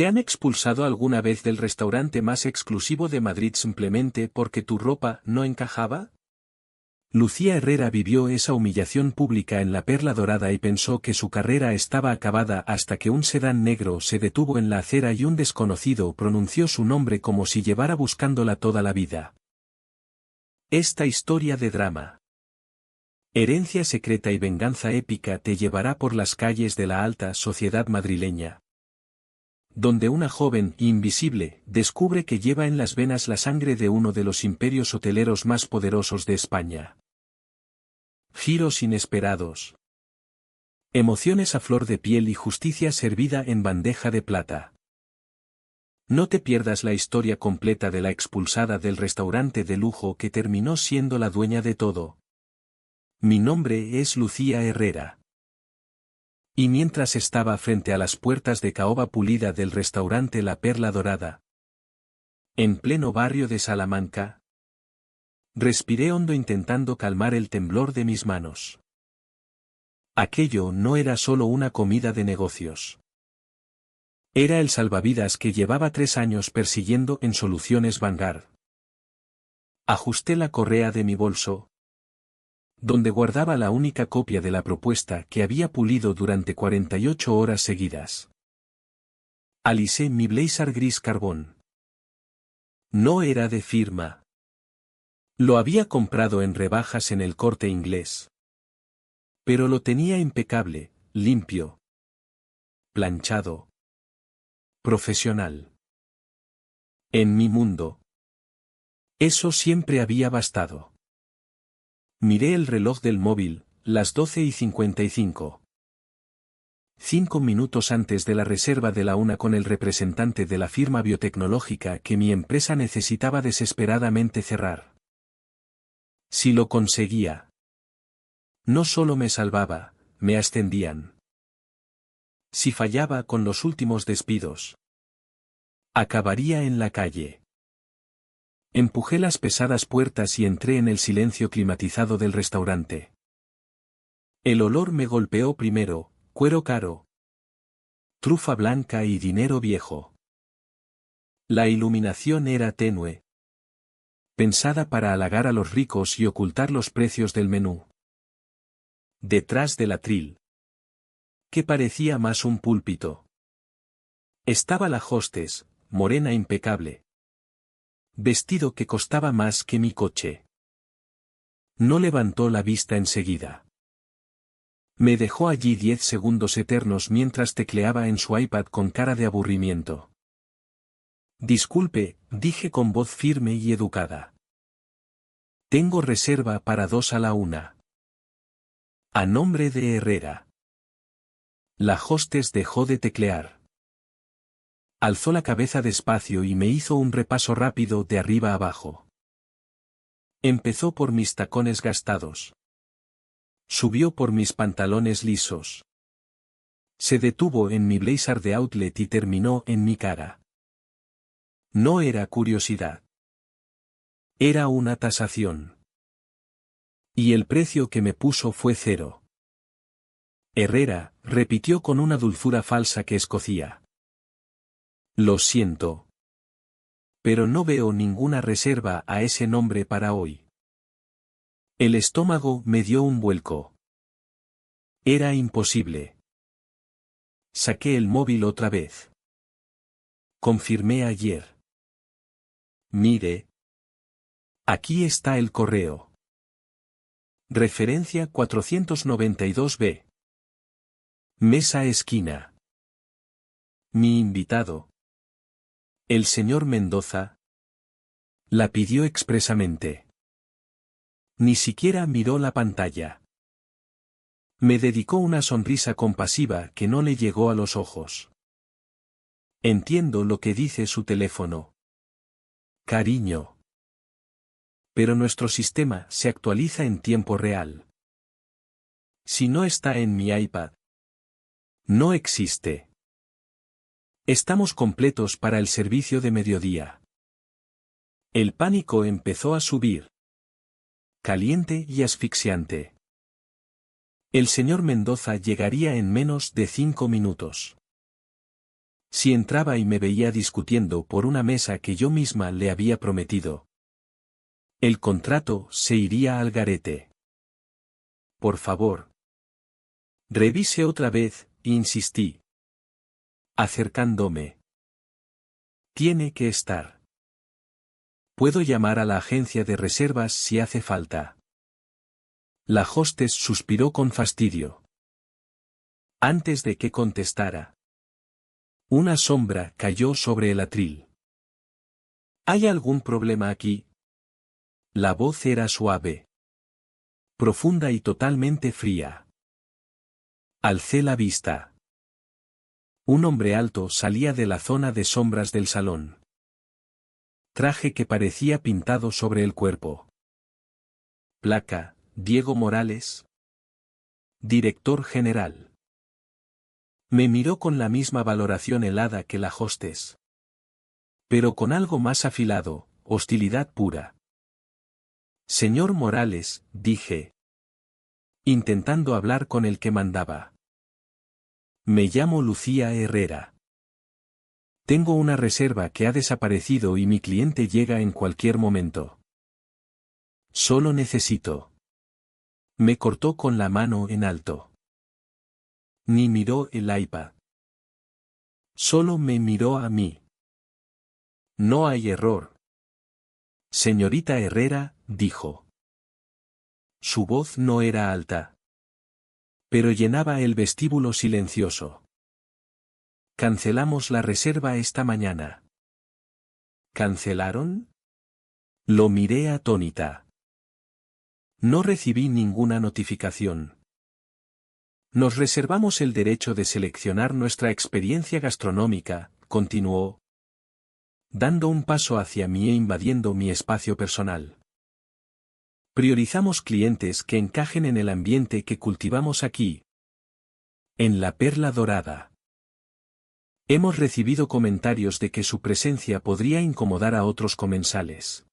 ¿Te han expulsado alguna vez del restaurante más exclusivo de Madrid simplemente porque tu ropa no encajaba? Lucía Herrera vivió esa humillación pública en la Perla Dorada y pensó que su carrera estaba acabada hasta que un sedán negro se detuvo en la acera y un desconocido pronunció su nombre como si llevara buscándola toda la vida. Esta historia de drama, herencia secreta y venganza épica te llevará por las calles de la alta sociedad madrileña, donde una joven invisible descubre que lleva en las venas la sangre de uno de los imperios hoteleros más poderosos de España. Giros inesperados. Emociones a flor de piel y justicia servida en bandeja de plata. No te pierdas la historia completa de la expulsada del restaurante de lujo que terminó siendo la dueña de todo. Mi nombre es Lucía Herrera. Y mientras estaba frente a las puertas de caoba pulida del restaurante La Perla Dorada, en pleno barrio de Salamanca, respiré hondo intentando calmar el temblor de mis manos. Aquello no era solo una comida de negocios. Era el salvavidas que llevaba 3 años persiguiendo en Soluciones Vanguard. Ajusté la correa de mi bolso, donde guardaba la única copia de la propuesta que había pulido durante 48 horas seguidas. Alisé mi blazer gris carbón. No era de firma. Lo había comprado en rebajas en el Corte Inglés. Pero lo tenía impecable, limpio, planchado, profesional. En mi mundo, eso siempre había bastado. Miré el reloj del móvil, las 12:55. 5 minutos antes de la reserva de la 1 con el representante de la firma biotecnológica que mi empresa necesitaba desesperadamente cerrar. Si lo conseguía, no solo me salvaba, me ascendían. Si fallaba con los últimos despidos, acabaría en la calle. Empujé las pesadas puertas y entré en el silencio climatizado del restaurante. El olor me golpeó primero, cuero caro, trufa blanca y dinero viejo. La iluminación era tenue, pensada para halagar a los ricos y ocultar los precios del menú. Detrás del atril, que parecía más un púlpito, estaba la hostess, morena impecable. Vestido que costaba más que mi coche. No levantó la vista enseguida. Me dejó allí 10 segundos eternos mientras tecleaba en su iPad con cara de aburrimiento. Disculpe, dije con voz firme y educada. Tengo reserva para 2 a la 1. A nombre de Herrera. La hostess dejó de teclear. Alzó la cabeza despacio y me hizo un repaso rápido de arriba abajo. Empezó por mis tacones gastados. Subió por mis pantalones lisos. Se detuvo en mi blazer de outlet y terminó en mi cara. No era curiosidad. Era una tasación. Y el precio que me puso fue 0. Herrera, repitió con una dulzura falsa que escocía. Lo siento. Pero no veo ninguna reserva a ese nombre para hoy. El estómago me dio un vuelco. Era imposible. Saqué el móvil otra vez. Confirmé ayer. Mire. Aquí está el correo. Referencia 492B. Mesa esquina. Mi invitado, el señor Mendoza, la pidió expresamente. Ni siquiera miró la pantalla. Me dedicó una sonrisa compasiva que no le llegó a los ojos. Entiendo lo que dice su teléfono. Cariño. Pero nuestro sistema se actualiza en tiempo real. Si no está en mi iPad, no existe. Estamos completos para el servicio de mediodía. El pánico empezó a subir. Caliente y asfixiante. El señor Mendoza llegaría en menos de 5 minutos. Si entraba y me veía discutiendo por una mesa que yo misma le había prometido, el contrato se iría al garete. Por favor. Revise otra vez, insistí. Acercándome. Tiene que estar. Puedo llamar a la agencia de reservas si hace falta. La hostess suspiró con fastidio. Antes de que contestara, una sombra cayó sobre el atril. ¿Hay algún problema aquí? La voz era suave, profunda y totalmente fría. Alcé la vista. Un hombre alto salía de la zona de sombras del salón. Traje que parecía pintado sobre el cuerpo. Placa, Diego Morales. Director general. Me miró con la misma valoración helada que la hostess. Pero con algo más afilado, hostilidad pura. Señor Morales, dije. Intentando hablar con el que mandaba. Me llamo Lucía Herrera. Tengo una reserva que ha desaparecido y mi cliente llega en cualquier momento. Solo necesito. Me cortó con la mano en alto. Ni miró el iPad. Solo me miró a mí. No hay error. Señorita Herrera, dijo. Su voz no era alta, pero llenaba el vestíbulo silencioso. Cancelamos la reserva esta mañana. ¿Cancelaron? Lo miré atónita. No recibí ninguna notificación. Nos reservamos el derecho de seleccionar nuestra experiencia gastronómica, continuó, dando un paso hacia mí e invadiendo mi espacio personal. Priorizamos clientes que encajen en el ambiente que cultivamos aquí. En la Perla Dorada. Hemos recibido comentarios de que su presencia podría incomodar a otros comensales.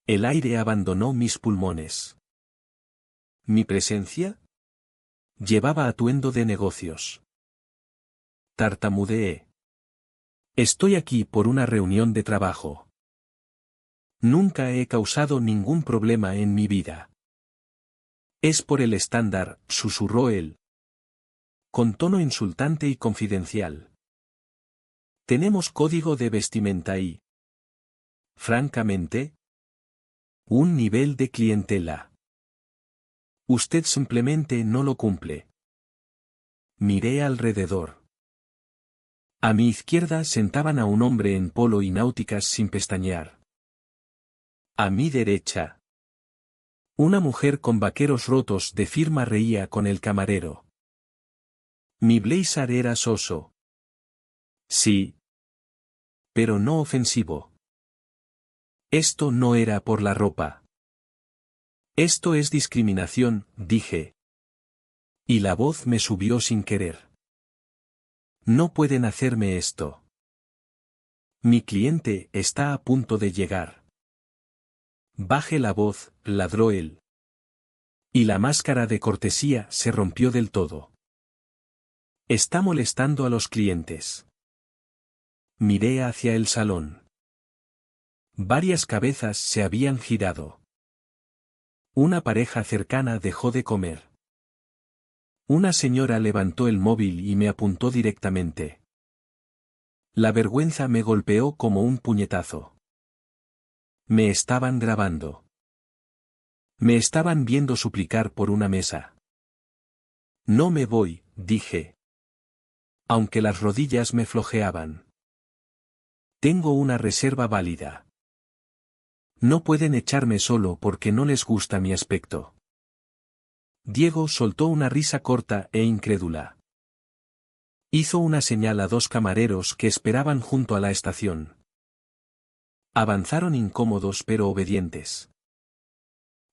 El aire abandonó mis pulmones. ¿Mi presencia? Llevaba atuendo de negocios. Tartamudeé. Estoy aquí por una reunión de trabajo. Nunca he causado ningún problema en mi vida. Es por el estándar, susurró él. Con tono insultante y confidencial. Tenemos código de vestimenta y, francamente, un nivel de clientela. Usted simplemente no lo cumple. Miré alrededor. A mi izquierda sentaban a un hombre en polo y náuticas sin pestañear. A mi derecha, una mujer con vaqueros rotos de firma reía con el camarero. Mi blazer era soso. Sí. Pero no ofensivo. Esto no era por la ropa. Esto es discriminación, dije. Y la voz me subió sin querer. No pueden hacerme esto. Mi cliente está a punto de llegar. Baje la voz, ladró él. Y la máscara de cortesía se rompió del todo. Está molestando a los clientes. Miré hacia el salón. Varias cabezas se habían girado. Una pareja cercana dejó de comer. Una señora levantó el móvil y me apuntó directamente. La vergüenza me golpeó como un puñetazo. Me estaban grabando. Me estaban viendo suplicar por una mesa. No me voy, dije. Aunque las rodillas me flojeaban. Tengo una reserva válida. No pueden echarme solo porque no les gusta mi aspecto. Diego soltó una risa corta e incrédula. Hizo una señal a dos camareros que esperaban junto a la estación. Avanzaron incómodos pero obedientes.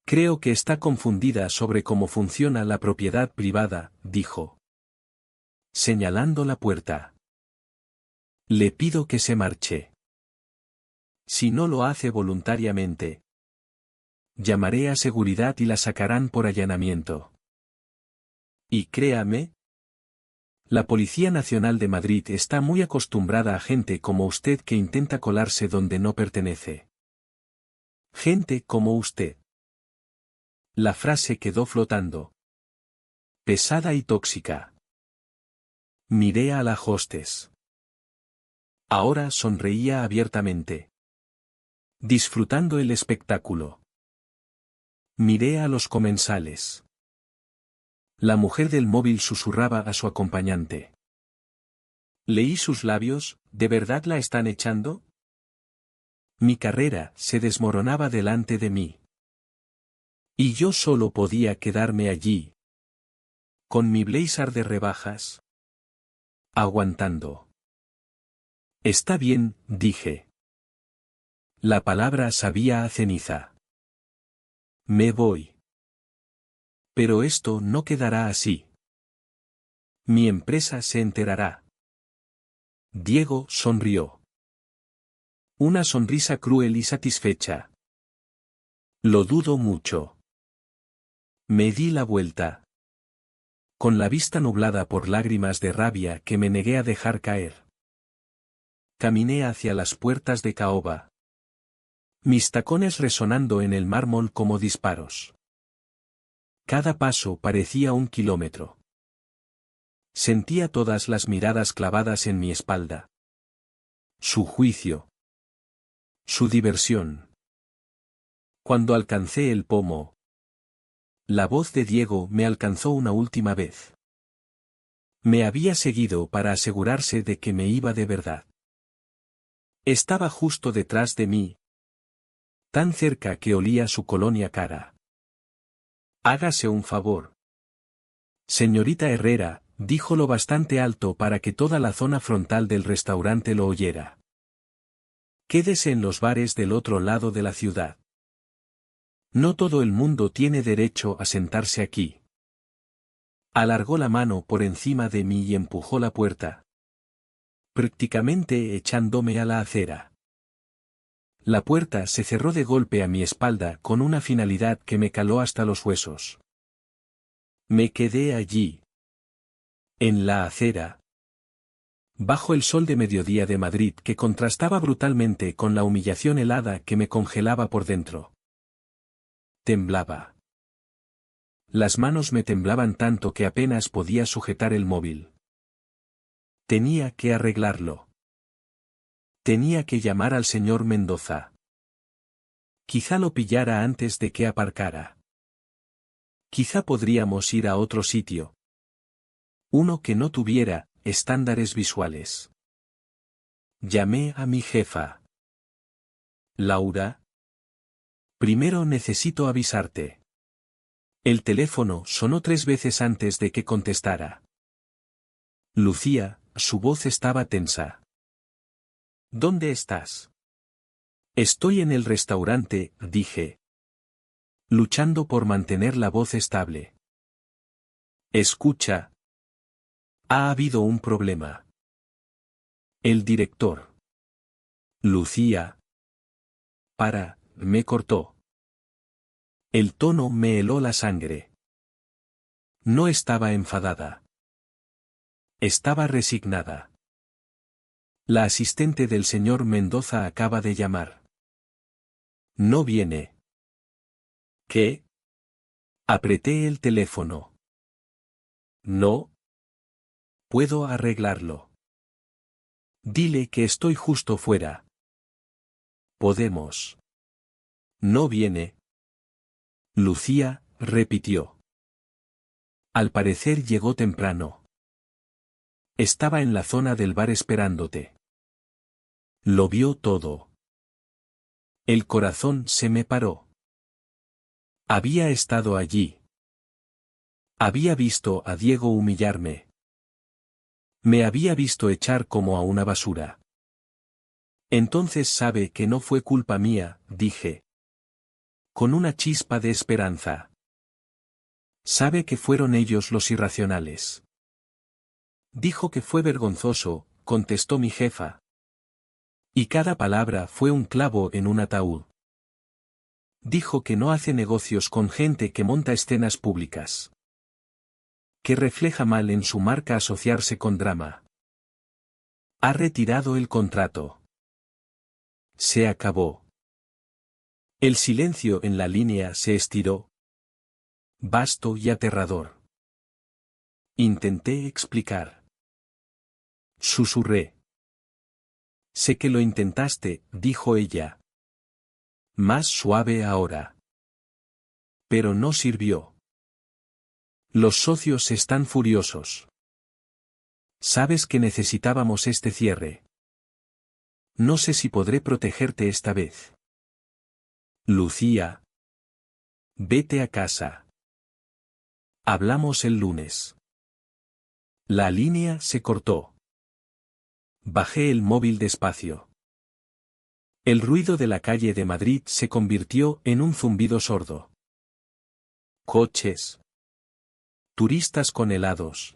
Creo que está confundida sobre cómo funciona la propiedad privada, dijo. Señalando la puerta. Le pido que se marche. Si no lo hace voluntariamente, llamaré a seguridad y la sacarán por allanamiento. Y créame, La Policía Nacional de Madrid está muy acostumbrada a gente como usted que intenta colarse donde no pertenece. Gente como usted. La frase quedó flotando. Pesada y tóxica. Miré a la hostess. Ahora sonreía abiertamente. Disfrutando el espectáculo. Miré a los comensales. La mujer del móvil susurraba a su acompañante. Leí sus labios, ¿de verdad la están echando? Mi carrera se desmoronaba delante de mí. Y yo solo podía quedarme allí. Con mi blazer de rebajas. Aguantando. Está bien, dije. La palabra sabía a ceniza. Me voy. Pero esto no quedará así. Mi empresa se enterará. Diego sonrió. Una sonrisa cruel y satisfecha. Lo dudo mucho. Me di la vuelta. Con la vista nublada por lágrimas de rabia que me negué a dejar caer. Caminé hacia las puertas de caoba. Mis tacones resonando en el mármol como disparos. Cada paso parecía 1 kilómetro. Sentía todas las miradas clavadas en mi espalda. Su juicio. Su diversión. Cuando alcancé el pomo, la voz de Diego me alcanzó una última vez. Me había seguido para asegurarse de que me iba de verdad. Estaba justo detrás de mí. Tan cerca que olía su colonia cara. Hágase un favor. Señorita Herrera, díjolo bastante alto para que toda la zona frontal del restaurante lo oyera. Quédese en los bares del otro lado de la ciudad. No todo el mundo tiene derecho a sentarse aquí. Alargó la mano por encima de mí y empujó la puerta. Prácticamente echándome a la acera. La puerta se cerró de golpe a mi espalda con una finalidad que me caló hasta los huesos. Me quedé allí. En la acera. Bajo el sol de mediodía de Madrid que contrastaba brutalmente con la humillación helada que me congelaba por dentro. Temblaba. Las manos me temblaban tanto que apenas podía sujetar el móvil. Tenía que arreglarlo. Tenía que llamar al señor Mendoza. Quizá lo pillara antes de que aparcara. Quizá podríamos ir a otro sitio. Uno que no tuviera estándares visuales. Llamé a mi jefa. Laura. Primero necesito avisarte. El teléfono sonó 3 veces antes de que contestara. Lucía, su voz estaba tensa. ¿Dónde estás? Estoy en el restaurante, dije. Luchando por mantener la voz estable. Escucha. Ha habido un problema. El director. Lucía. Me cortó. El tono me heló la sangre. No estaba enfadada. Estaba resignada. La asistente del señor Mendoza acaba de llamar. No viene. ¿Qué? Apreté el teléfono. No. Puedo arreglarlo. Dile que estoy justo fuera. Podemos. No viene. Lucía, repitió. Al parecer llegó temprano. Estaba en la zona del bar esperándote. Lo vio todo. El corazón se me paró. Había estado allí. Había visto a Diego humillarme. Me había visto echar como a una basura. Entonces sabe que no fue culpa mía, dije. Con una chispa de esperanza. Sabe que fueron ellos los irracionales. Dijo que fue vergonzoso, contestó mi jefa. Y cada palabra fue un clavo en un ataúd. Dijo que no hace negocios con gente que monta escenas públicas. que refleja mal en su marca asociarse con drama. Ha retirado el contrato. Se acabó. El silencio en la línea se estiró. Vasto y aterrador. Intenté explicar. Susurré. Sé que lo intentaste, dijo ella. Más suave ahora. Pero no sirvió. Los socios están furiosos. Sabes que necesitábamos este cierre. No sé si podré protegerte esta vez. Lucía. Vete a casa. Hablamos el lunes. La línea se cortó. Bajé el móvil despacio. El ruido de la calle de Madrid se convirtió en un zumbido sordo. Coches. Turistas con helados.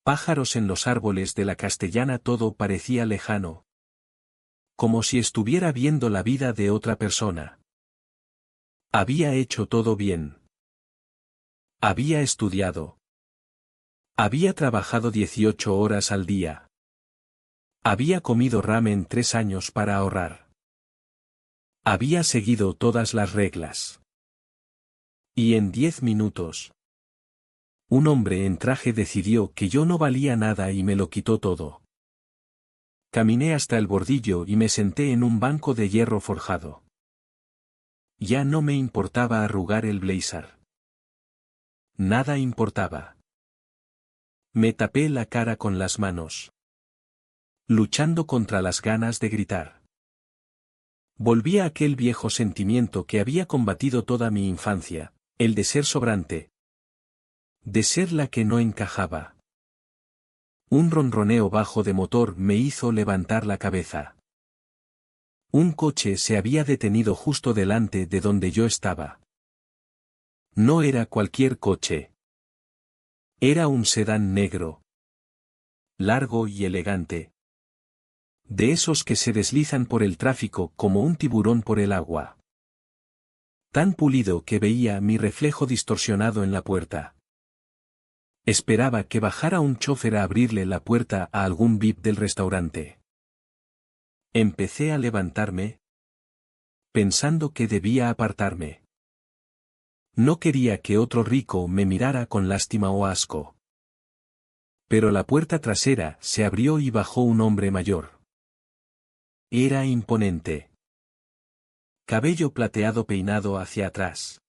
Pájaros en los árboles de la Castellana, todo parecía lejano. Como si estuviera viendo la vida de otra persona. Había hecho todo bien. Había estudiado. Había trabajado 18 horas al día. Había comido ramen 3 años para ahorrar. Había seguido todas las reglas. Y en 10 minutos. Un hombre en traje decidió que yo no valía nada y me lo quitó todo. Caminé hasta el bordillo y me senté en un banco de hierro forjado. Ya no me importaba arrugar el blazer. Nada importaba. Me tapé la cara con las manos. Luchando contra las ganas de gritar. Volví a aquel viejo sentimiento que había combatido toda mi infancia, el de ser sobrante. De ser la que no encajaba. Un ronroneo bajo de motor me hizo levantar la cabeza. Un coche se había detenido justo delante de donde yo estaba. No era cualquier coche. Era un sedán negro. Largo y elegante. De esos que se deslizan por el tráfico como un tiburón por el agua. Tan pulido que veía mi reflejo distorsionado en la puerta. Esperaba que bajara un chofer a abrirle la puerta a algún VIP del restaurante. Empecé a levantarme, pensando que debía apartarme. No quería que otro rico me mirara con lástima o asco. Pero la puerta trasera se abrió y bajó un hombre mayor. Era imponente. Cabello plateado peinado hacia atrás.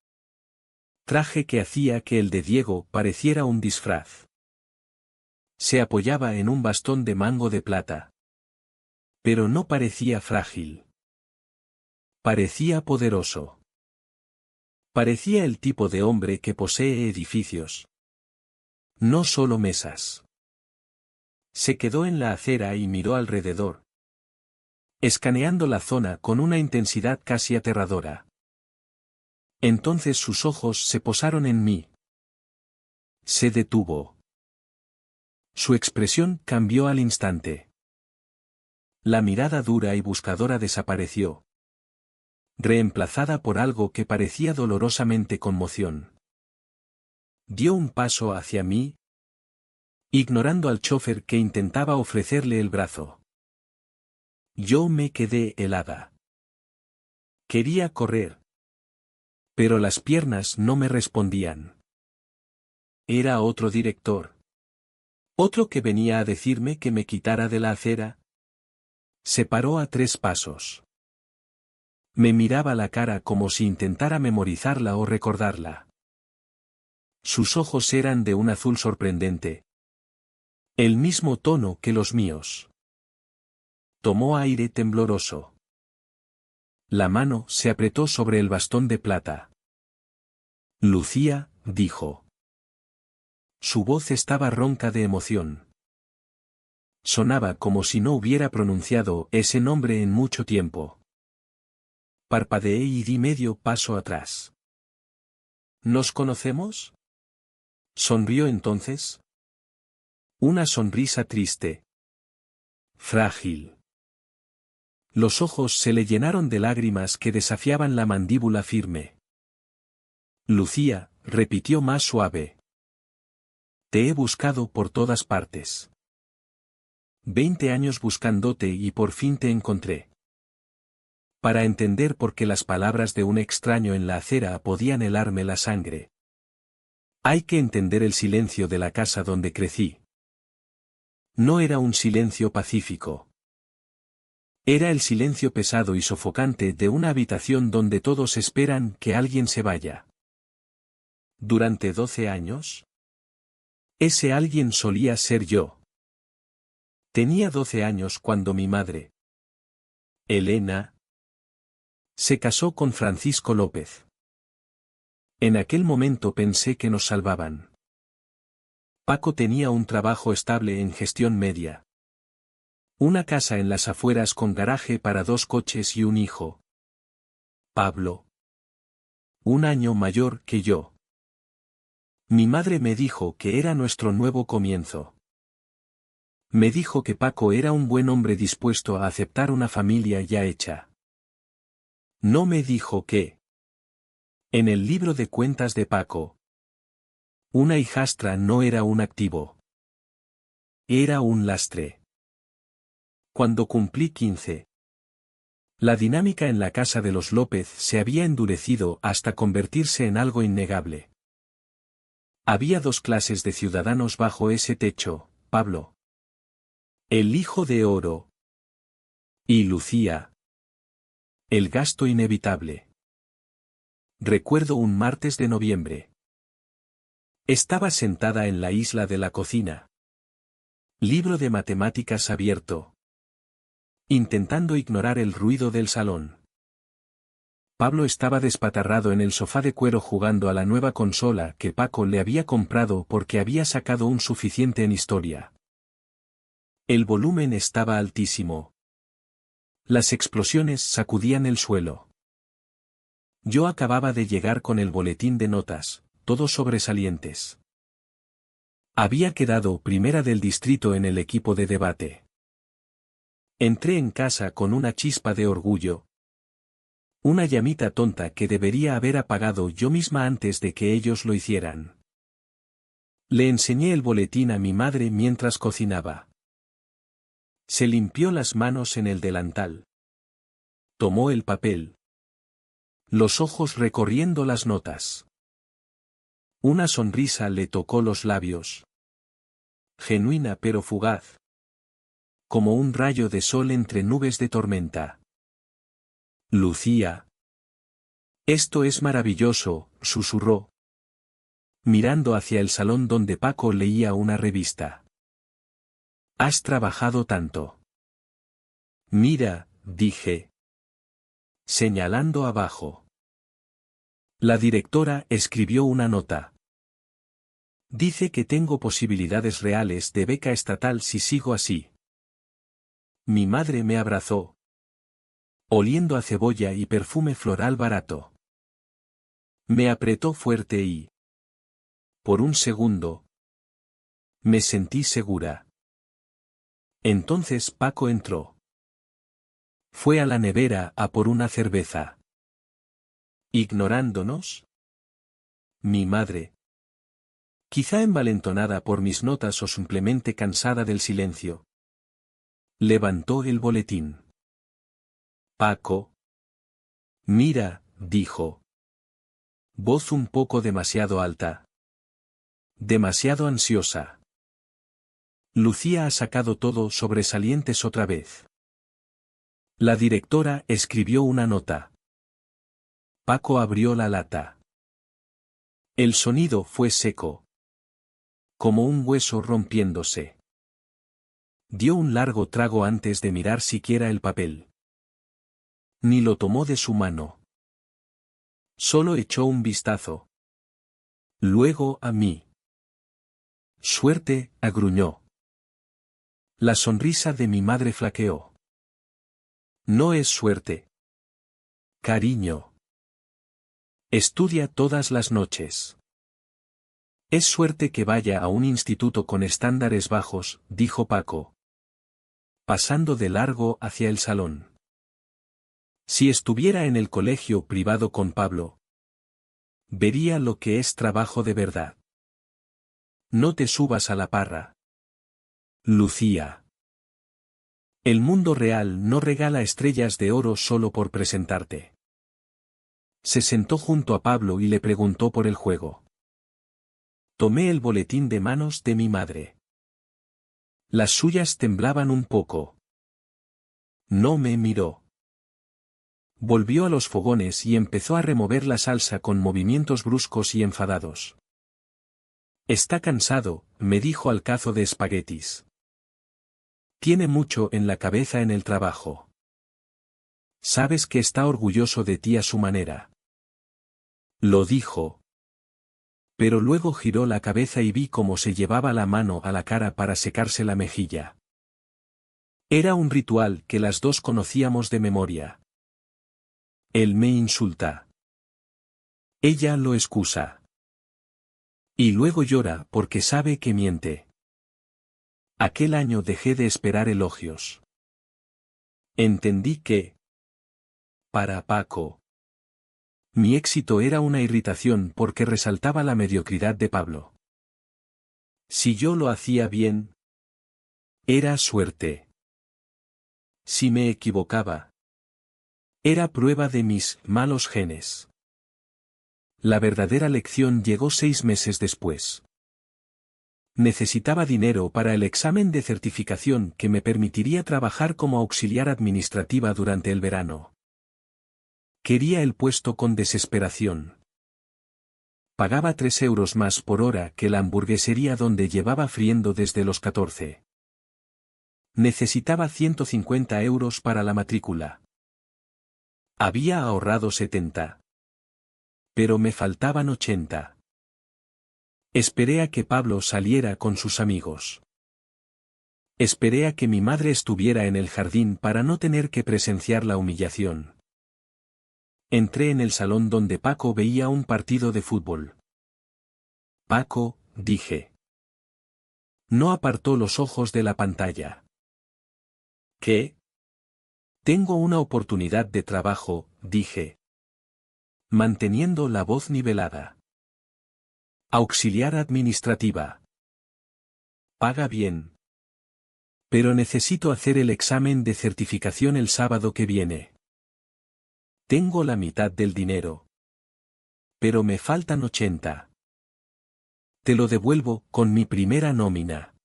Traje que hacía que el de Diego pareciera un disfraz. Se apoyaba en un bastón de mango de plata. Pero no parecía frágil. Parecía poderoso. Parecía el tipo de hombre que posee edificios. No solo mesas. Se quedó en la acera y miró alrededor. Escaneando la zona con una intensidad casi aterradora. Entonces sus ojos se posaron en mí. Se detuvo. Su expresión cambió al instante. La mirada dura y buscadora desapareció. Reemplazada por algo que parecía dolorosamente conmoción. Dio un paso hacia mí, ignorando al chófer que intentaba ofrecerle el brazo. Yo me quedé helada. Quería correr. Pero las piernas no me respondían. Era otro director. Otro que venía a decirme que me quitara de la acera. Se paró a 3 pasos. Me miraba la cara como si intentara memorizarla o recordarla. Sus ojos eran de un azul sorprendente. El mismo tono que los míos. Tomó aire tembloroso. La mano se apretó sobre el bastón de plata. Lucía, dijo. Su voz estaba ronca de emoción. Sonaba como si no hubiera pronunciado ese nombre en mucho tiempo. Parpadeé y di medio paso atrás. ¿Nos conocemos? Sonrió entonces. Una sonrisa triste. Frágil. Los ojos se le llenaron de lágrimas que desafiaban la mandíbula firme. Lucía, repitió más suave. Te he buscado por todas partes. 20 años buscándote y por fin te encontré. Para entender por qué las palabras de un extraño en la acera podían helarme la sangre. Hay que entender el silencio de la casa donde crecí. No era un silencio pacífico. Era el silencio pesado y sofocante de una habitación donde todos esperan que alguien se vaya. Durante 12 años. Ese alguien solía ser yo. Tenía 12 años cuando mi madre, Elena, se casó con Francisco López. En aquel momento pensé que nos salvaban. Paco tenía un trabajo estable en gestión media. Una casa en las afueras con garaje para 2 coches y un hijo. Pablo. Un año mayor que yo. Mi madre me dijo que era nuestro nuevo comienzo. Me dijo que Paco era un buen hombre dispuesto a aceptar una familia ya hecha. No me dijo que, en el libro de cuentas de Paco, una hijastra no era un activo. Era un lastre. Cuando cumplí 15. La dinámica en la casa de los López se había endurecido hasta convertirse en algo innegable. Había 2 clases de ciudadanos bajo ese techo, Pablo, el hijo de oro, y Lucía, el gasto inevitable. Recuerdo un martes de noviembre. Estaba sentada en la isla de la cocina. Libro de matemáticas abierto. Intentando ignorar el ruido del salón. Pablo estaba despatarrado en el sofá de cuero jugando a la nueva consola que Paco le había comprado porque había sacado un suficiente en historia. El volumen estaba altísimo. Las explosiones sacudían el suelo. Yo acababa de llegar con el boletín de notas, todos sobresalientes. Había quedado primera del distrito en el equipo de debate. Entré en casa con una chispa de orgullo. Una llamita tonta que debería haber apagado yo misma antes de que ellos lo hicieran. Le enseñé el boletín a mi madre mientras cocinaba. Se limpió las manos en el delantal. Tomó el papel. Los ojos recorriendo las notas. Una sonrisa le tocó los labios. Genuina pero fugaz. Como un rayo de sol entre nubes de tormenta. Lucía. Esto es maravilloso, susurró. Mirando hacia el salón donde Paco leía una revista. Has trabajado tanto. Mira, dije. Señalando abajo. La directora escribió una nota. Dice que tengo posibilidades reales de beca estatal si sigo así. Mi madre me abrazó. Oliendo a cebolla y perfume floral barato. Me apretó fuerte y, por un segundo, me sentí segura. Entonces Paco entró. Fue a la nevera a por una cerveza. ¿Ignorándonos? Mi madre. Quizá envalentonada por mis notas o simplemente cansada del silencio. Levantó el boletín. Paco. Mira, dijo. Voz un poco demasiado alta. Demasiado ansiosa. Lucía ha sacado todo sobresalientes otra vez. La directora escribió una nota. Paco abrió la lata. El sonido fue seco. Como un hueso rompiéndose. Dio un largo trago antes de mirar siquiera el papel. Ni lo tomó de su mano. Solo echó un vistazo. Luego a mí. Suerte, agruñó. La sonrisa de mi madre flaqueó. No es suerte. Cariño. Estudia todas las noches. Es suerte que vaya a un instituto con estándares bajos, dijo Paco. Pasando de largo hacia el salón. Si estuviera en el colegio privado con Pablo, vería lo que es trabajo de verdad. No te subas a la parra. Lucía. El mundo real no regala estrellas de oro solo por presentarte. Se sentó junto a Pablo y le preguntó por el juego. Tomé el boletín de manos de mi madre. Las suyas temblaban un poco. No me miró. Volvió a los fogones y empezó a remover la salsa con movimientos bruscos y enfadados. Está cansado, me dijo al cazo de espaguetis. Tiene mucho en la cabeza en el trabajo. Sabes que está orgulloso de ti a su manera. Lo dijo. Pero luego giró la cabeza y vi cómo se llevaba la mano a la cara para secarse la mejilla. Era un ritual que las dos conocíamos de memoria. Él me insulta. Ella lo excusa. Y luego llora porque sabe que miente. Aquel año dejé de esperar elogios. Entendí que, para Paco, mi éxito era una irritación porque resaltaba la mediocridad de Pablo. Si yo lo hacía bien, era suerte. Si me equivocaba, era prueba de mis malos genes. La verdadera lección llegó 6 meses después. Necesitaba dinero para el examen de certificación que me permitiría trabajar como auxiliar administrativa durante el verano. Quería el puesto con desesperación. Pagaba 3 euros más por hora que la hamburguesería donde llevaba friendo desde los 14. Necesitaba 150 euros para la matrícula. Había ahorrado 70. Pero me faltaban 80. Esperé a que Pablo saliera con sus amigos. Esperé a que mi madre estuviera en el jardín para no tener que presenciar la humillación. Entré en el salón donde Paco veía un partido de fútbol. Paco, dije. No apartó los ojos de la pantalla. ¿Qué? Tengo una oportunidad de trabajo, dije. Manteniendo la voz nivelada. Auxiliar administrativa. Paga bien. Pero necesito hacer el examen de certificación el sábado que viene. Tengo la mitad del dinero. Pero me faltan 80. Te lo devuelvo con mi primera nómina.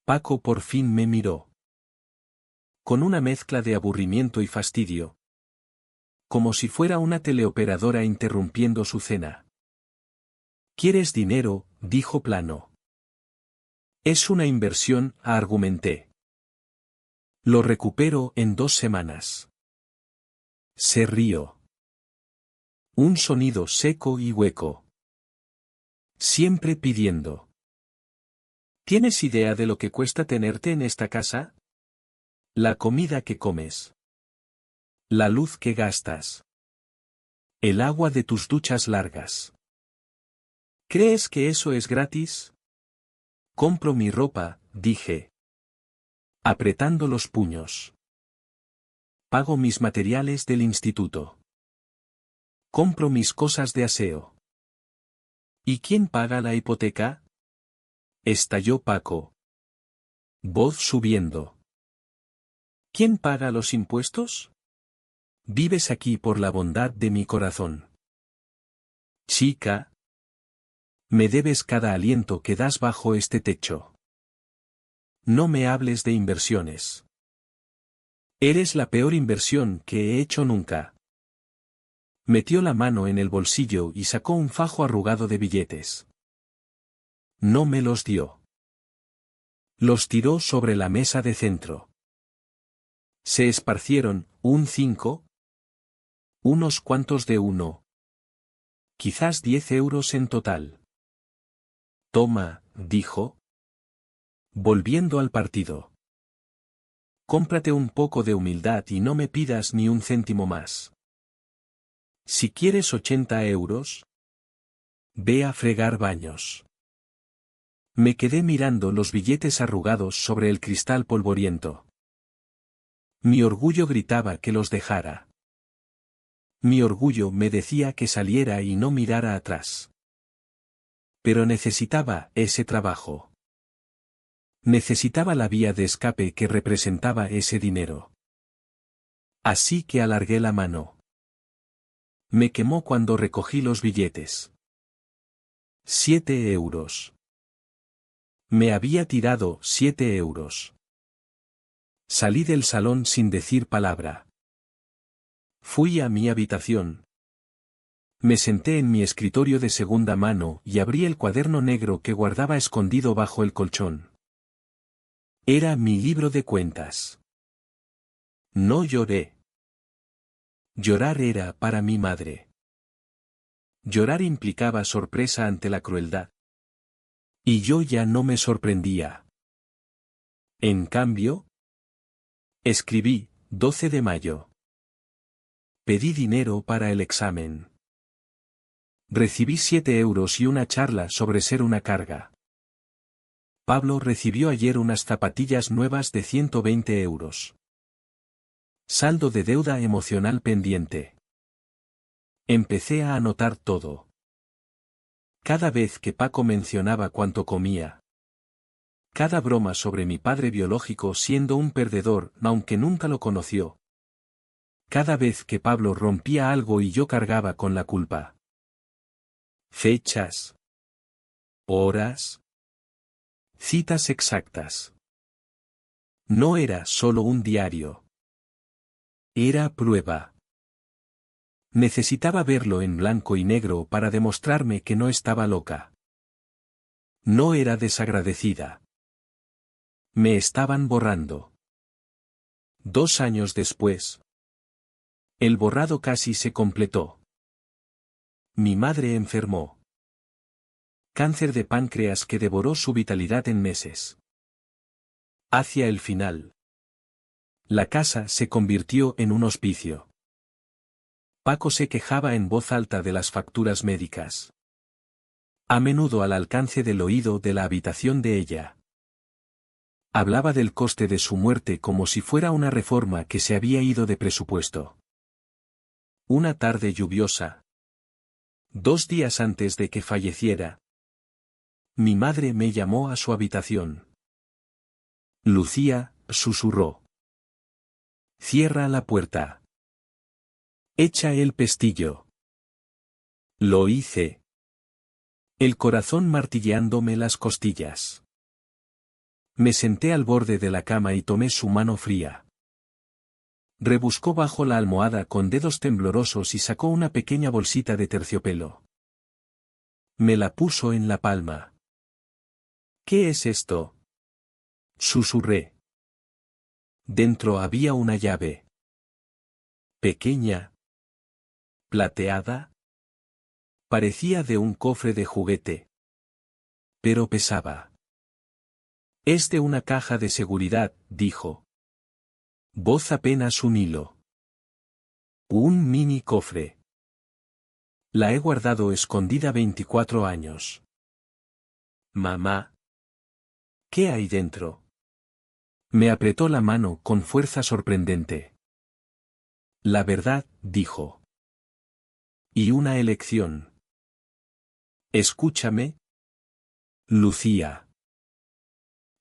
Paco por fin me miró. Con una mezcla de aburrimiento y fastidio. Como si fuera una teleoperadora interrumpiendo su cena. ¿Quieres dinero?, dijo plano. Es una inversión, argumenté. Lo recupero en 2 semanas. Se rió. Un sonido seco y hueco. Siempre pidiendo. ¿Tienes idea de lo que cuesta tenerte en esta casa? La comida que comes. La luz que gastas. El agua de tus duchas largas. ¿Crees que eso es gratis? Compro mi ropa, dije. Apretando los puños. Pago mis materiales del instituto. Compro mis cosas de aseo. ¿Y quién paga la hipoteca? Estalló Paco. Voz subiendo. ¿Quién paga los impuestos? Vives aquí por la bondad de mi corazón. Chica. Me debes cada aliento que das bajo este techo. No me hables de inversiones. Eres la peor inversión que he hecho nunca. Metió la mano en el bolsillo y sacó un fajo arrugado de billetes. No me los dio. Los tiró sobre la mesa de centro. Se esparcieron, un 5. Unos cuantos de 1. Quizás 10 euros en total. Toma, dijo. Volviendo al partido. Cómprate un poco de humildad y no me pidas ni un céntimo más. Si quieres 80 euros, ve a fregar baños. Me quedé mirando los billetes arrugados sobre el cristal polvoriento. Mi orgullo gritaba que los dejara. Mi orgullo me decía que saliera y no mirara atrás. Pero necesitaba ese trabajo. Necesitaba la vía de escape que representaba ese dinero. Así que alargué la mano. Me quemó cuando recogí los billetes. 7 euros. Me había tirado 7 euros. Salí del salón sin decir palabra. Fui a mi habitación. Me senté en mi escritorio de segunda mano y abrí el cuaderno negro que guardaba escondido bajo el colchón. Era mi libro de cuentas. No lloré. Llorar era para mi madre. Llorar implicaba sorpresa ante la crueldad. Y yo ya no me sorprendía. En cambio, escribí, 12 de mayo. Pedí dinero para el examen. Recibí 7 euros y una charla sobre ser una carga. Pablo recibió ayer unas zapatillas nuevas de 120 euros. Saldo de deuda emocional pendiente. Empecé a anotar todo. Cada vez que Paco mencionaba cuánto comía. Cada broma sobre mi padre biológico siendo un perdedor, aunque nunca lo conoció. Cada vez que Pablo rompía algo y yo cargaba con la culpa. Fechas. Horas. Citas exactas. No era solo un diario. Era prueba. Necesitaba verlo en blanco y negro para demostrarme que no estaba loca. No era desagradecida. Me estaban borrando. 2 años después. El borrado casi se completó. Mi madre enfermó. Cáncer de páncreas que devoró su vitalidad en meses. Hacia el final. La casa se convirtió en un hospicio. Paco se quejaba en voz alta de las facturas médicas. A menudo al alcance del oído de la habitación de ella. Hablaba del coste de su muerte como si fuera una reforma que se había ido de presupuesto. Una tarde lluviosa. 2 días antes de que falleciera. Mi madre me llamó a su habitación. Lucía, susurró. Cierra la puerta. Echa el pestillo. Lo hice. El corazón martilleándome las costillas. Me senté al borde de la cama y tomé su mano fría. Rebuscó bajo la almohada con dedos temblorosos y sacó una pequeña bolsita de terciopelo. Me la puso en la palma. ¿Qué es esto? Susurré. Dentro había una llave. Pequeña. Plateada. Parecía de un cofre de juguete. Pero pesaba. Es de una caja de seguridad, dijo. Voz apenas un hilo. Un mini cofre. La he guardado escondida 24 años. Mamá. ¿Qué hay dentro? Me apretó la mano con fuerza sorprendente. La verdad, dijo. Y una elección. Escúchame. Lucía.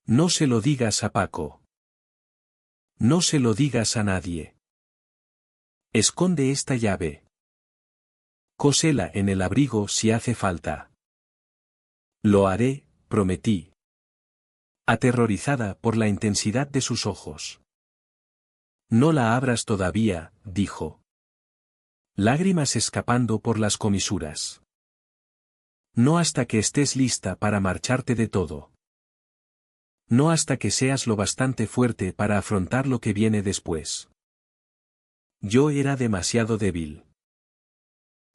No se lo digas a Paco. No se lo digas a nadie. Esconde esta llave. Cósela en el abrigo si hace falta. Lo haré, prometí. Aterrorizada por la intensidad de sus ojos. No la abras todavía, dijo. Lágrimas escapando por las comisuras. No hasta que estés lista para marcharte de todo. No hasta que seas lo bastante fuerte para afrontar lo que viene después. Yo era demasiado débil.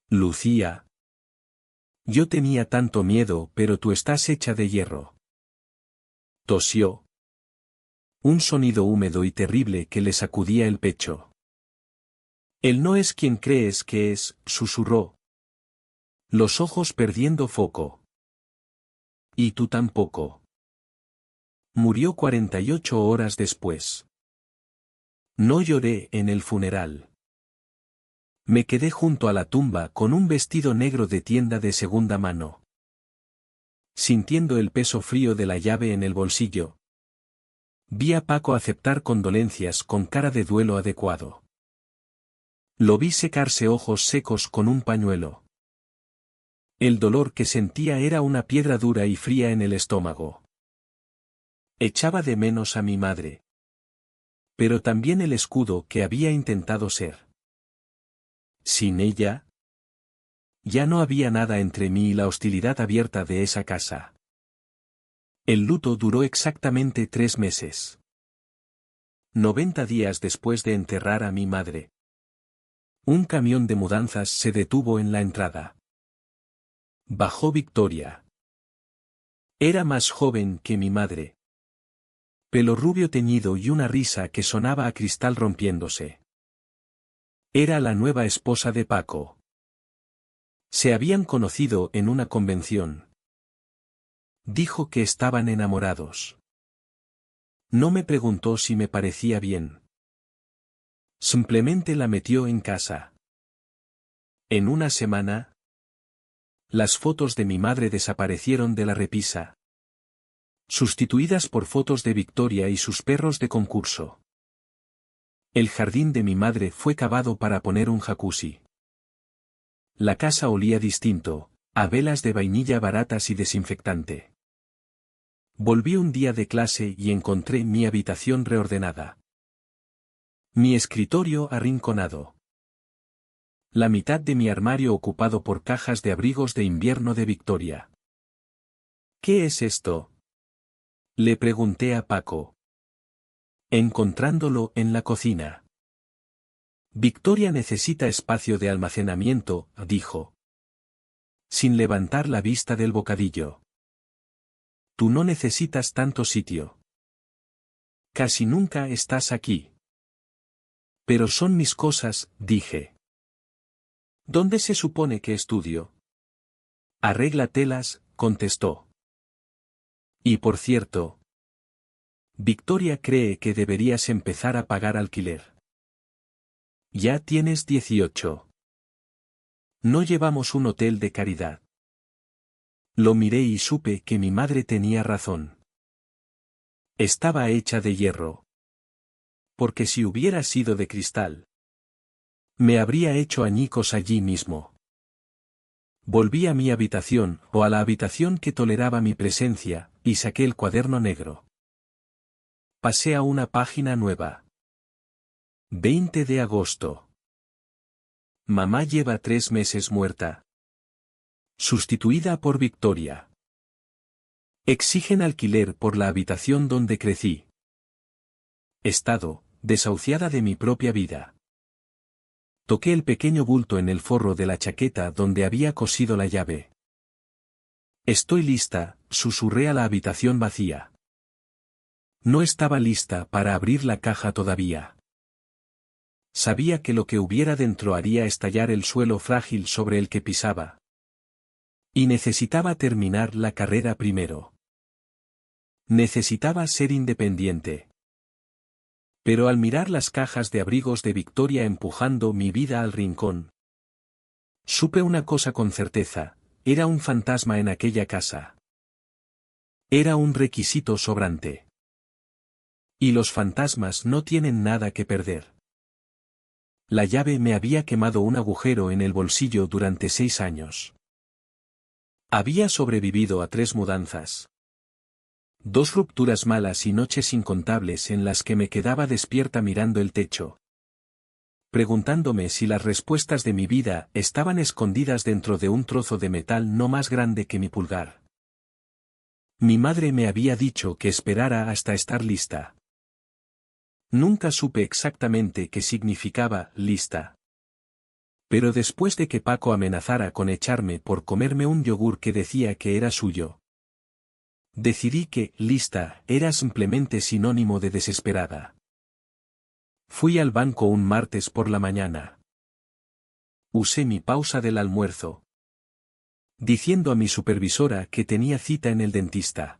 Lucía. Yo tenía tanto miedo, pero tú estás hecha de hierro. Tosió. Un sonido húmedo y terrible que le sacudía el pecho. Él no es quien crees que es, susurró. Los ojos perdiendo foco. Y tú tampoco. Murió 48 horas después. No lloré en el funeral. Me quedé junto a la tumba con un vestido negro de tienda de segunda mano. sintiendo el peso frío de la llave en el bolsillo. Vi a Paco aceptar condolencias con cara de duelo adecuado. Lo vi secarse ojos secos con un pañuelo. El dolor que sentía era una piedra dura y fría en el estómago. Echaba de menos a mi madre. Pero también el escudo que había intentado ser. Sin ella, ya no había nada entre mí y la hostilidad abierta de esa casa. El luto duró exactamente 3 meses. 90 días después de enterrar a mi madre. Un camión de mudanzas se detuvo en la entrada. Bajó Victoria. Era más joven que mi madre. Pelo rubio teñido y una risa que sonaba a cristal rompiéndose. Era la nueva esposa de Paco. Se habían conocido en una convención. Dijo que estaban enamorados. No me preguntó si me parecía bien. Simplemente la metió en casa. En una semana, las fotos de mi madre desaparecieron de la repisa, sustituidas por fotos de Victoria y sus perros de concurso. El jardín de mi madre fue cavado para poner un jacuzzi. La casa olía distinto, a velas de vainilla baratas y desinfectante. Volví un día de clase y encontré mi habitación reordenada. Mi escritorio arrinconado. La mitad de mi armario ocupado por cajas de abrigos de invierno de Victoria. ¿Qué es esto?, le pregunté a Paco, encontrándolo en la cocina. Victoria necesita espacio de almacenamiento, dijo, sin levantar la vista del bocadillo. Tú no necesitas tanto sitio. Casi nunca estás aquí. Pero son mis cosas, dije. ¿Dónde se supone que estudio? Arregla telas, contestó. Y por cierto, Victoria cree que deberías empezar a pagar alquiler. Ya tienes 18. No llevamos un hotel de caridad. Lo miré y supe que mi madre tenía razón. Estaba hecha de hierro. Porque si hubiera sido de cristal, me habría hecho añicos allí mismo. Volví a mi habitación, o a la habitación que toleraba mi presencia, y saqué el cuaderno negro. Pasé a una página nueva. 20 de agosto. Mamá lleva 3 meses muerta. Sustituida por Victoria. Exigen alquiler por la habitación donde crecí. Estado, desahuciada de mi propia vida. Toqué el pequeño bulto en el forro de la chaqueta donde había cosido la llave. Estoy lista, susurré a la habitación vacía. No estaba lista para abrir la caja todavía. Sabía que lo que hubiera dentro haría estallar el suelo frágil sobre el que pisaba. Y necesitaba terminar la carrera primero. Necesitaba ser independiente. Pero al mirar las cajas de abrigos de Victoria empujando mi vida al rincón, supe una cosa con certeza: era un fantasma en aquella casa. Era un requisito sobrante. Y los fantasmas no tienen nada que perder. La llave me había quemado un agujero en el bolsillo durante 6 años. Había sobrevivido a 3 mudanzas. 2 rupturas malas y noches incontables en las que me quedaba despierta mirando el techo, preguntándome si las respuestas de mi vida estaban escondidas dentro de un trozo de metal no más grande que mi pulgar. Mi madre me había dicho que esperara hasta estar lista. Nunca supe exactamente qué significaba lista. Pero después de que Paco amenazara con echarme por comerme un yogur que decía que era suyo, decidí que lista era simplemente sinónimo de desesperada. Fui al banco un martes por la mañana. Usé mi pausa del almuerzo, diciendo a mi supervisora que tenía cita en el dentista.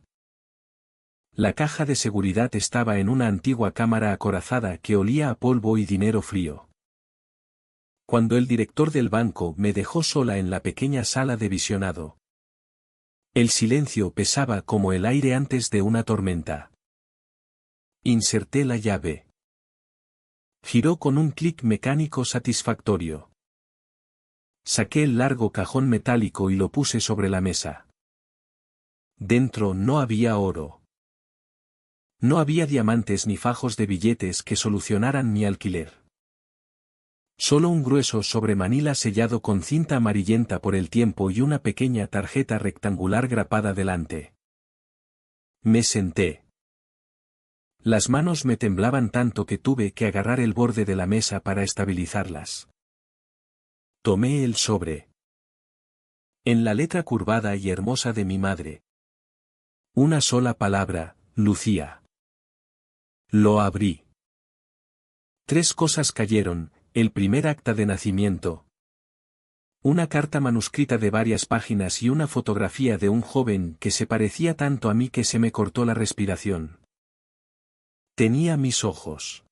La caja de seguridad estaba en una antigua cámara acorazada que olía a polvo y dinero frío. Cuando el director del banco me dejó sola en la pequeña sala de visionado, El silencio pesaba como el aire antes de una tormenta. Inserté la llave. Giró con un clic mecánico satisfactorio. Saqué el largo cajón metálico y lo puse sobre la mesa. Dentro no había oro. No había diamantes ni fajos de billetes que solucionaran mi alquiler. Solo un grueso sobre manila sellado con cinta amarillenta por el tiempo y una pequeña tarjeta rectangular grapada delante. Me senté. Las manos me temblaban tanto que tuve que agarrar el borde de la mesa para estabilizarlas. Tomé el sobre. En la letra curvada y hermosa de mi madre. Una sola palabra, Lucía. Lo abrí. 3 cosas cayeron: el primer acta de nacimiento, una carta manuscrita de varias páginas y una fotografía de un joven que se parecía tanto a mí que se me cortó la respiración. Tenía mis ojos.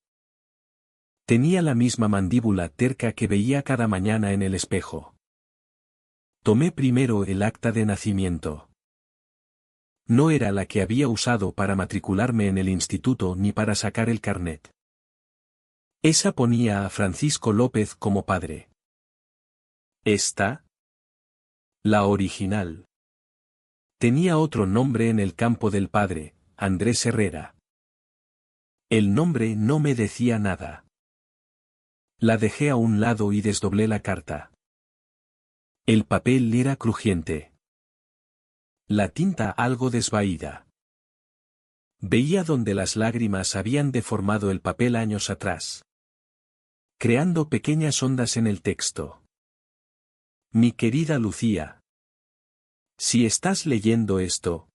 Tenía la misma mandíbula terca que veía cada mañana en el espejo. Tomé primero el acta de nacimiento. No era la que había usado para matricularme en el instituto ni para sacar el carnet. Esa ponía a Francisco López como padre. Esta, la original, tenía otro nombre en el campo del padre, Andrés Herrera. El nombre no me decía nada. La dejé a un lado y desdoblé la carta. El papel era crujiente. La tinta algo desvaída. Veía donde las lágrimas habían deformado el papel años atrás, creando pequeñas ondas en el texto. Mi querida Lucía, si estás leyendo esto,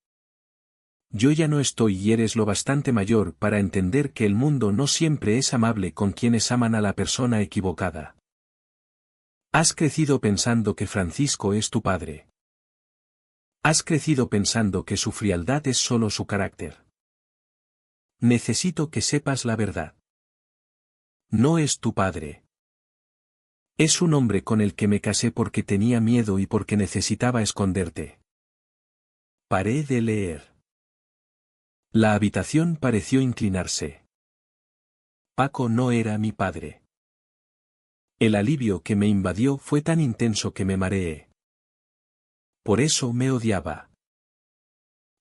yo ya no estoy y eres lo bastante mayor para entender que el mundo no siempre es amable con quienes aman a la persona equivocada. Has crecido pensando que Francisco es tu padre. Has crecido pensando que su frialdad es solo su carácter. Necesito que sepas la verdad. No es tu padre. Es un hombre con el que me casé porque tenía miedo y porque necesitaba esconderte. Paré de leer. La habitación pareció inclinarse. Paco no era mi padre. El alivio que me invadió fue tan intenso que me mareé. Por eso me odiaba.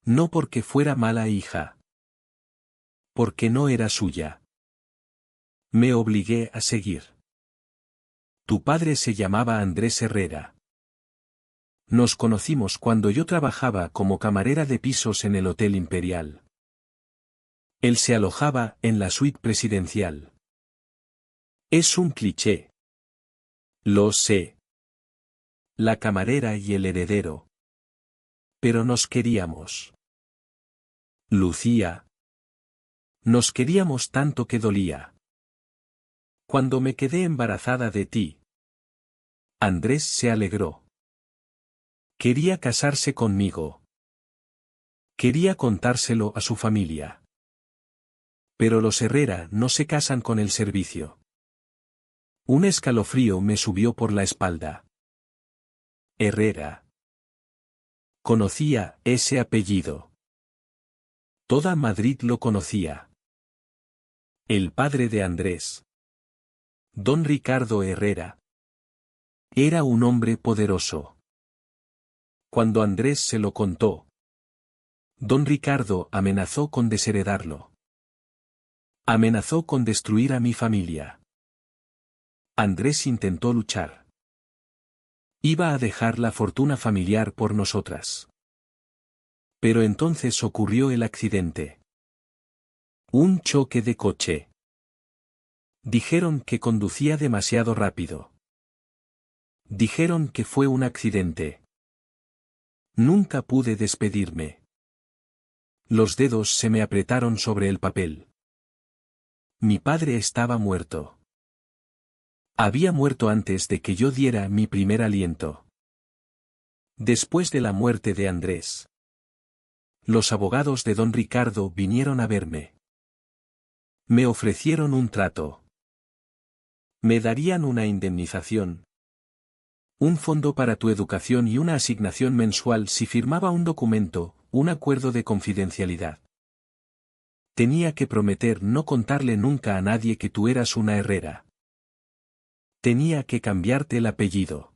No porque fuera mala hija. Porque no era suya. Me obligué a seguir. Tu padre se llamaba Andrés Herrera. Nos conocimos cuando yo trabajaba como camarera de pisos en el Hotel Imperial. Él se alojaba en la suite presidencial. Es un cliché. Lo sé. La camarera y el heredero. Pero nos queríamos. Lucía. Nos queríamos tanto que dolía. Cuando me quedé embarazada de ti, Andrés se alegró. Quería casarse conmigo. Quería contárselo a su familia. Pero los Herrera no se casan con el servicio. Un escalofrío me subió por la espalda. Herrera. Conocía ese apellido. Toda Madrid lo conocía. El padre de Andrés, don Ricardo Herrera, era un hombre poderoso. Cuando Andrés se lo contó, don Ricardo amenazó con desheredarlo. Amenazó con destruir a mi familia. Andrés intentó luchar. Iba a dejar la fortuna familiar por nosotras. Pero entonces ocurrió el accidente. Un choque de coche. Dijeron que conducía demasiado rápido. Dijeron que fue un accidente. Nunca pude despedirme. Los dedos se me apretaron sobre el papel. Mi padre estaba muerto. Había muerto antes de que yo diera mi primer aliento. Después de la muerte de Andrés, los abogados de don Ricardo vinieron a verme. Me ofrecieron un trato. Me darían una indemnización. Un fondo para tu educación y una asignación mensual si firmaba un documento, un acuerdo de confidencialidad. Tenía que prometer no contarle nunca a nadie que tú eras una herrera. Tenía que cambiarte el apellido.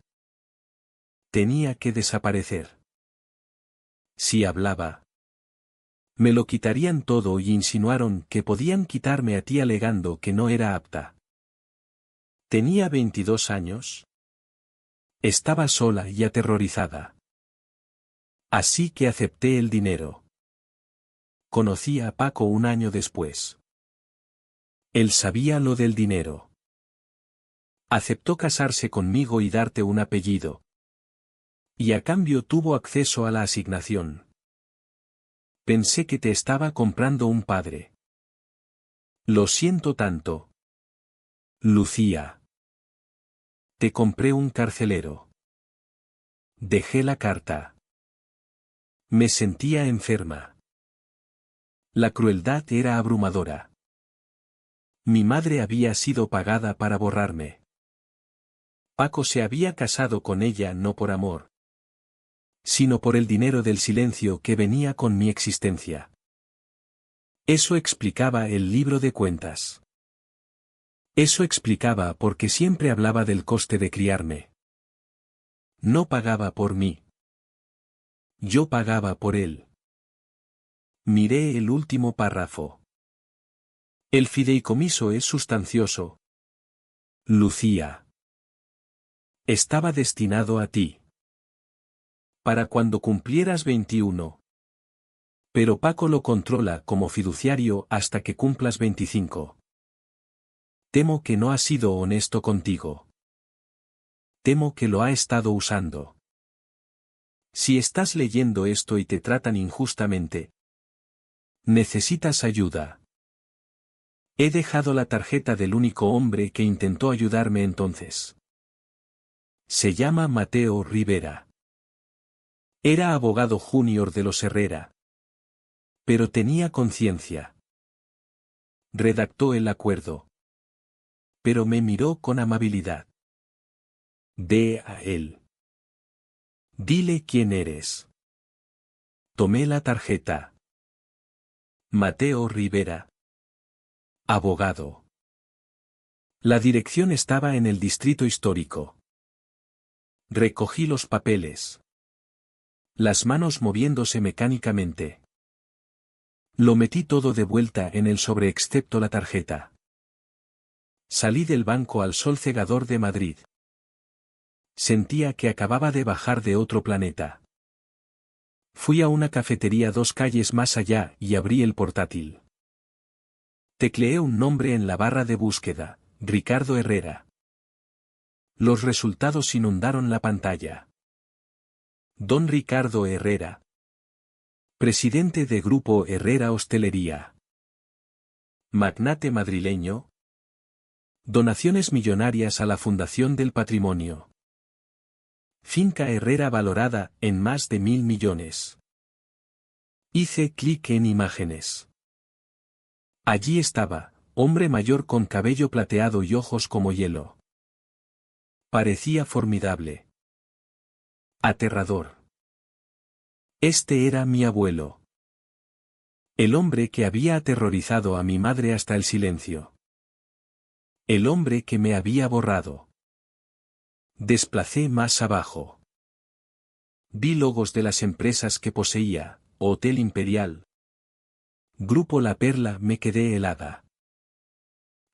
Tenía que desaparecer. Si hablaba, me lo quitarían todo y insinuaron que podían quitarme a ti alegando que no era apta. Tenía 22 años. Estaba sola y aterrorizada. Así que acepté el dinero. Conocí a Paco un año después. Él sabía lo del dinero. Aceptó casarse conmigo y darte un apellido. Y a cambio tuvo acceso a la asignación. Pensé que te estaba comprando un padre. Lo siento tanto. Lucía. Te compré un carcelero. Dejé la carta. Me sentía enferma. La crueldad era abrumadora. Mi madre había sido pagada para borrarme. Paco se había casado con ella no por amor, sino por el dinero del silencio que venía con mi existencia. Eso explicaba el libro de cuentas. Eso explicaba por qué siempre hablaba del coste de criarme. No pagaba por mí. Yo pagaba por él. Miré el último párrafo. El fideicomiso es sustancioso. Lucía. Estaba destinado a ti. Para cuando cumplieras 21. Pero Paco lo controla como fiduciario hasta que cumplas 25. Temo que no ha sido honesto contigo. Temo que lo ha estado usando. Si estás leyendo esto y te tratan injustamente, necesitas ayuda. He dejado la tarjeta del único hombre que intentó ayudarme entonces. Se llama Mateo Rivera. Era abogado junior de los Herrera. Pero tenía conciencia. Redactó el acuerdo. Pero me miró con amabilidad. Ve a él. Dile quién eres. Tomé la tarjeta. Mateo Rivera. Abogado. La dirección estaba en el distrito histórico. Recogí los papeles. Las manos moviéndose mecánicamente. Lo metí todo de vuelta en el sobre excepto la tarjeta. Salí del banco al sol cegador de Madrid. Sentía que acababa de bajar de otro planeta. Fui a una cafetería 2 calles más allá y abrí el portátil. Tecleé un nombre en la barra de búsqueda, Ricardo Herrera. Los resultados inundaron la pantalla. Don Ricardo Herrera. Presidente de Grupo Herrera Hostelería. Magnate madrileño. Donaciones millonarias a la Fundación del Patrimonio. Finca Herrera valorada en más de 1.000 millones. Hice clic en imágenes. Allí estaba, hombre mayor con cabello plateado y ojos como hielo. Parecía formidable. Aterrador. Este era mi abuelo. El hombre que había aterrorizado a mi madre hasta el silencio. El hombre que me había borrado. Desplacé más abajo. Vi logos de las empresas que poseía, Hotel Imperial. Grupo La Perla. Me quedé helada.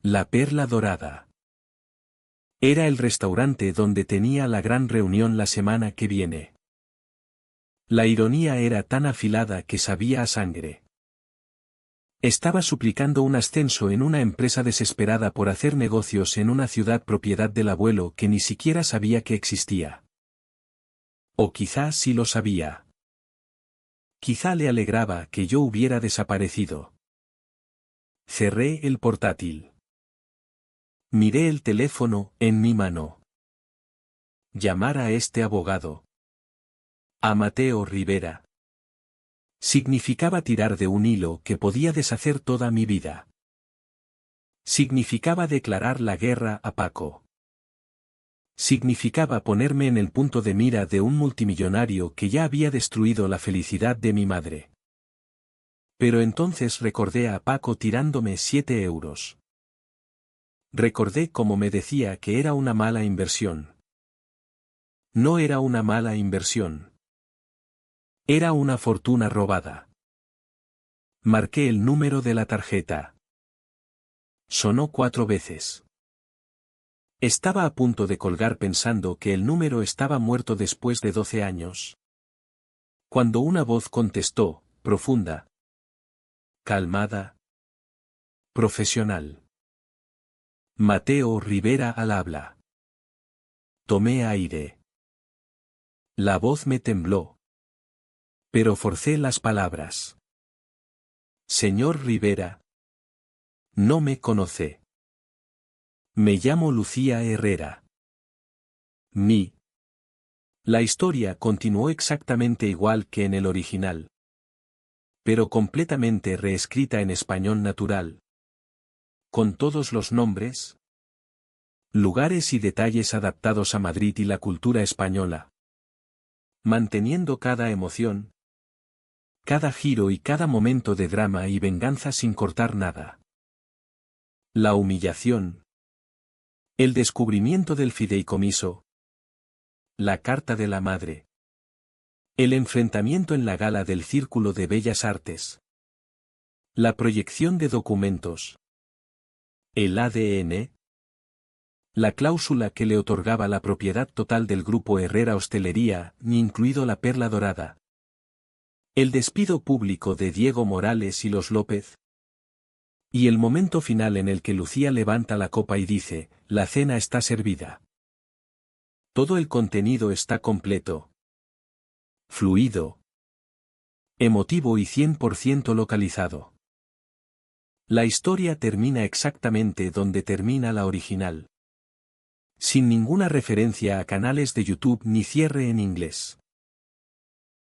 La Perla Dorada. Era el restaurante donde tenía la gran reunión la semana que viene. La ironía era tan afilada que sabía a sangre. Estaba suplicando un ascenso en una empresa desesperada por hacer negocios en una ciudad propiedad del abuelo que ni siquiera sabía que existía. O quizá sí lo sabía. Quizá le alegraba que yo hubiera desaparecido. Cerré el portátil. Miré el teléfono en mi mano. Llamar a este abogado. A Mateo Rivera. Significaba tirar de un hilo que podía deshacer toda mi vida. Significaba declarar la guerra a Paco. Significaba ponerme en el punto de mira de un multimillonario que ya había destruido la felicidad de mi madre. Pero entonces recordé a Paco tirándome 7 euros. Recordé cómo me decía que era una mala inversión. No era una mala inversión. Era una fortuna robada. Marqué el número de la tarjeta. Sonó 4 veces. Estaba a punto de colgar pensando que el número estaba muerto después de 12 años. Cuando una voz contestó, profunda, calmada, profesional. Mateo Rivera al habla. Tomé aire. La voz me tembló. Pero forcé las palabras. Señor Rivera. No me conoce. Me llamo Lucía Herrera. La historia continuó exactamente igual que en el original. Pero completamente reescrita en español natural. Con todos los nombres, lugares y detalles adaptados a Madrid y la cultura española. Manteniendo cada emoción, cada giro y cada momento de drama y venganza sin cortar nada. La humillación. El descubrimiento del fideicomiso. La carta de la madre. El enfrentamiento en la gala del Círculo de Bellas Artes. La proyección de documentos. El ADN. La cláusula que le otorgaba la propiedad total del grupo Herrera Hostelería, ni incluido la Perla Dorada. El despido público de Diego Morales y los López. Y el momento final en el que Lucía levanta la copa y dice, la cena está servida. Todo el contenido está completo. Fluido. Emotivo y 100% localizado. La historia termina exactamente donde termina la original. Sin ninguna referencia a canales de YouTube ni cierre en inglés.